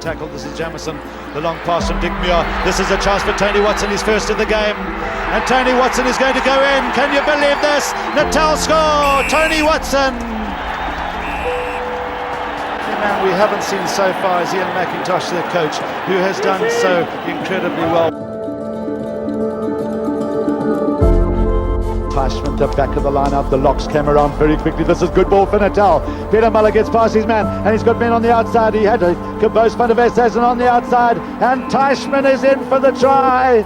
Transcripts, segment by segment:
tackle. This is Jamison, the long pass from Dick Muir. This is a chance for Tony Watson, his first in the game, and Tony Watson is going to go in. Can you believe this? Natal score! Tony Watson! The man we haven't seen so far is Ian McIntosh, the coach, who has done so incredibly well. Teichmann, the back of the line-up, the locks came around very quickly. This is good ball for Natal. Peter Muller gets past his man, and he's got men on the outside. He had to compose Van der Westhuizen on the outside, and Teichmann is in for the try.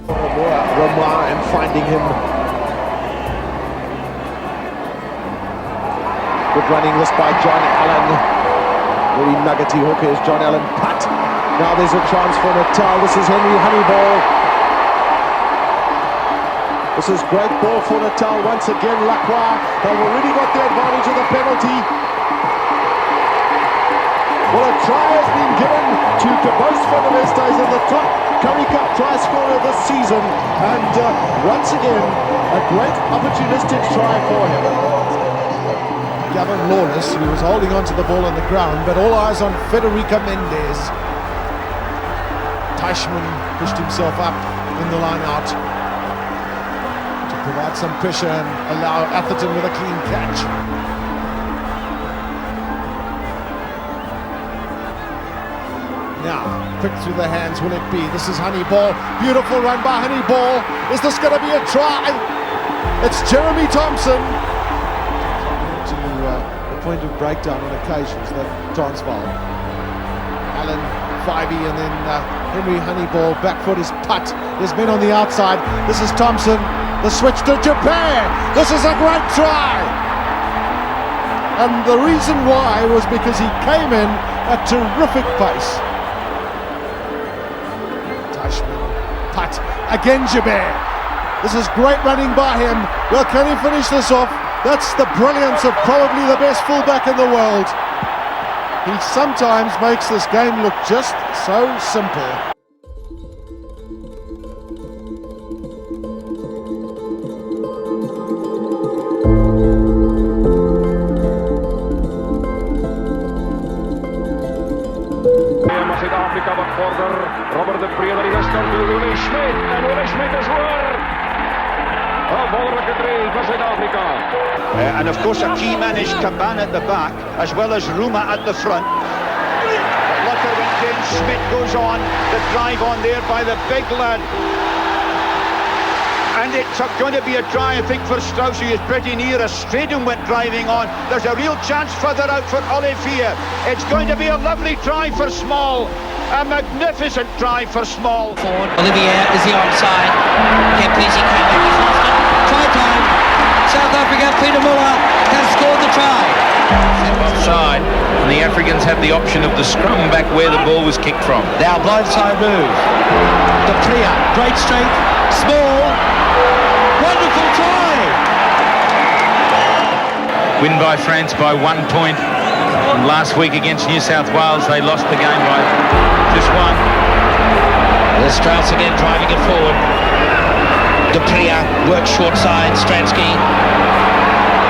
Romois and finding him. Good running this by John Allen. Very nuggety hooker is John Allen. Putt. Now there's a chance for Natal. This is Henry Honeyball. This is great ball for Natal. Once again, Lacroix. They've already got the advantage of the penalty. Well, a try has been given to Kabos van der Westhuizen, the top Currie Cup try scorer this season. And once again, a great opportunistic try for him. Gavin Lawless, who was holding on to the ball on the ground, but all eyes on Federica Mendes. Teichmann pushed himself up in the line out to provide some pressure and allow Atherton with a clean catch. Now, quick through the hands will it be? This is Honeyball. Beautiful run by Honeyball. Is this going to be a try? It's Jeremy Thompson. Point of breakdown on occasions, that Transvaal. Allen, Fivey, and then Henry Honeyball, back foot is putt. There's men on the outside. This is Thompson, the switch to Japan. This is a great try. And the reason why was because he came in at terrific pace. Teichmann, putt, again Japan. This is great running by him. Well, can he finish this off? That's the brilliance of probably the best fullback in the world. He sometimes makes this game look just so simple. Zuid-Afrika wat vorder. Robert de Vrede die gestart door Willie Schmidt. En Willie Schmidt is voor. Een wonderlijke drill voor Zuid-Afrika. And of course a key man is Caban at the back, as well as Ruma at the front. Look at when James Schmidt goes on, the drive on there by the big lad. And it's going to be a try, I think, for Strauss, who is pretty near. A Stradum went driving on. There's a real chance further out for Olivier. It's going to be a lovely try for Small. A magnificent try for Small. Forward. Olivier is the onside. Kempisi came back his last one. Try time. South Africa, Peter Muller has scored the try. Offside, and the Africans had the option of the scrum back where the ball was kicked from. Now blindside move. De Pria, great strength. Small. Wonderful try. Win by France by 1 point. And last week against New South Wales, they lost the game by just one. There's Strauss again driving it forward. De Pria works short side. Stransky.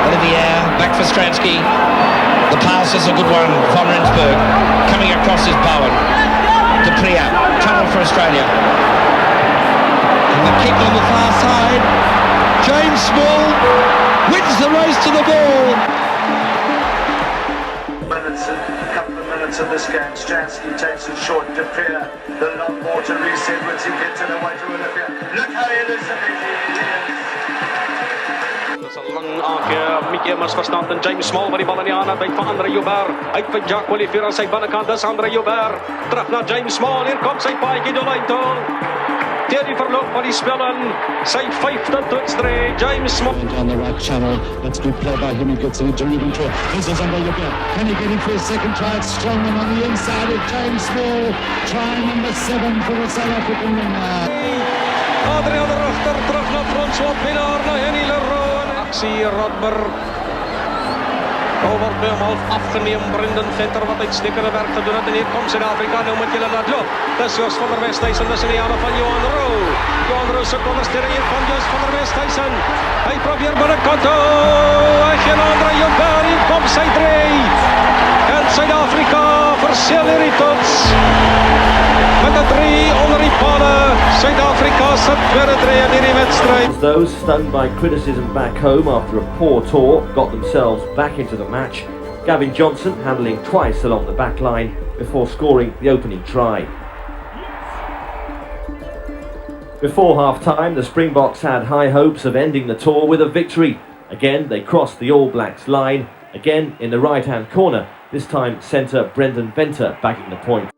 Olivier back for Stransky. The pass is a good one. Von Rensburg coming across is Bowen. De Pria, trouble for Australia. And the kick on the far side. James Small wins the race to the ball. A couple of minutes of this game. Stransky takes it short. De Pria, the long ball to reset. Once he gets it away to Olivier. Look how innocent he is. Dat is een lang aankeer. Mick Immers verstand en James Small waar die bal in die aan bij van André Joubert. Uit van Jacques Olivier aan zijn binnenkant. Dat is André Joubert. Terug naar James Small. Hier komt zijn paadje de lijn toe. Tegen die verloop van die spelen. Zijn 5e toetsdree. James Small. On the right channel. That's good play by him. He gets an injury control. This is André Joubert. Can he get in for his second try? It's strong and on the inside. It's James Small. Try number 7 for the South African winner. Adriaan de Ruchter terug naar François Pinaar, naar Henny Leroux. Actie Radber. Over 2,5 afgeneem. Brendan Venter wat uitstekende werk gedoen het. En hier komt Zuid-Afrika. Nou moet julle laat loop. Dis Jos van der Westhuizen. Dis in die hande van Johan Roo. Johan Roo se ondersteuning hier van Jos van der Westhuizen. Hy probeer binnekant toe. Hy gee aan Andre Joubert. Hier kom sy 3. En Zuid-Afrika verseel hierdie toets. Met 'n 3 onder die palle. Suid-Afrika se tweede 3 in hierdie wedstryd. Those stunned by criticism back home after a poor tour got themselves back into the match. Gavin Johnson handling twice along the back line before scoring the opening try. Before half-time, the Springboks had high hopes of ending the tour with a victory. Again, they crossed the All Blacks line, again in the right-hand corner, this time centre Brendan Venter backing the point.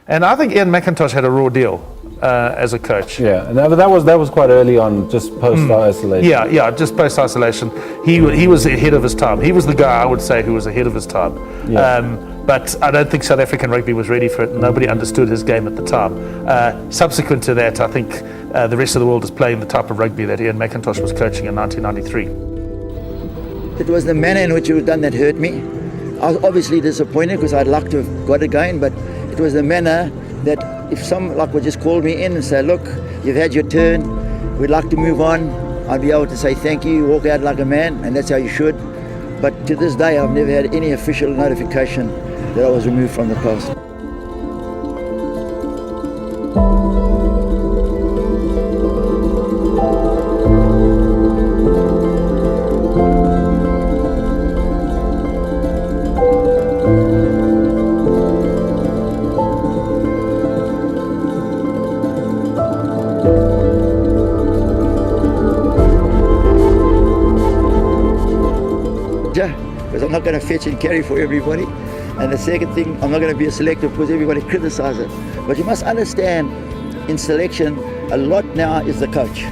And I think Ian McIntosh had a raw deal as a coach. Yeah, and that was quite early on, just post-isolation. Yeah, just post-isolation. He was ahead of his time. He was the guy, I would say, who was ahead of his time. Yeah. But I don't think South African rugby was ready for it. Nobody understood his game at the time. Subsequent to that, I think the rest of the world is playing the type of rugby that Ian McIntosh was coaching in 1993. It was the manner in which it was done that hurt me. I was obviously disappointed because I'd like to have got it going, but it was the manner that if some like would just call me in and say, look, you've had your turn, we'd like to move on, I'd be able to say thank you, walk out like a man, and that's how you should. But to this day, I've never had any official notification that I was removed from the post. Because I'm not going to fetch and carry for everybody. And the second thing, I'm not going to be a selector because everybody criticizes it. But you must understand, in selection, a lot now is the coach.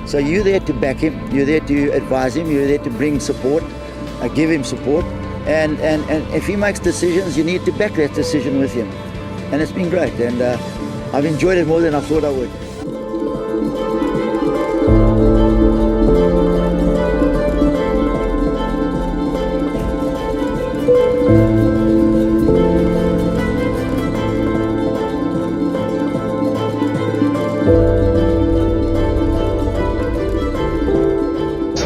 So you're there to back him, you're there to advise him, you're there to bring support, give him support. And if he makes decisions, you need to back that decision with him. And it's been great. And I've enjoyed it more than I thought I would.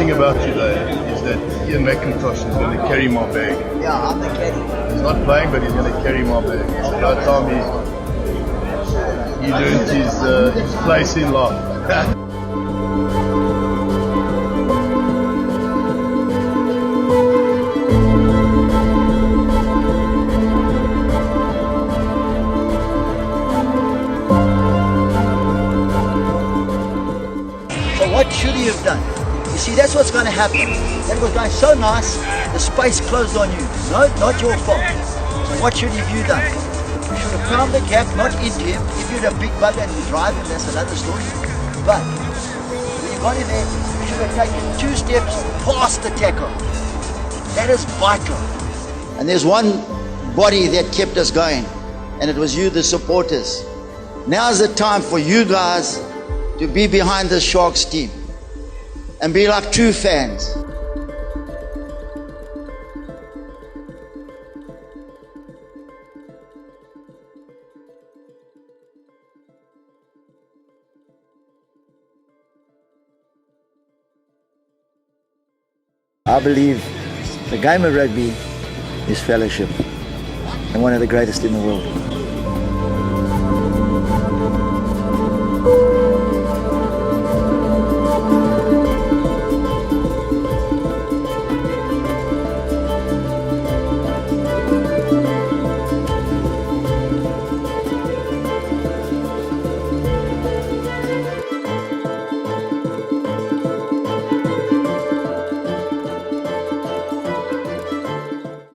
About today is that Ian McIntosh is going to carry my bag. Yeah, I'm the caddy. He's not playing, but he's going to carry my bag. It's about time he learned his place in life. So what should he have done? You see, that's what's going to happen. That was going so nice, the space closed on you. No, not your fault. So what should have you done? You should have found the gap, not into him. If you're a big bugger and you drive him, that's another story. But when you got in there, you should have taken 2 steps past the tackle. That is vital. And there's one body that kept us going, and it was you, the supporters. Now's the time for you guys to be behind the Sharks team and be like true fans. I believe the game of rugby is fellowship and one of the greatest in the world.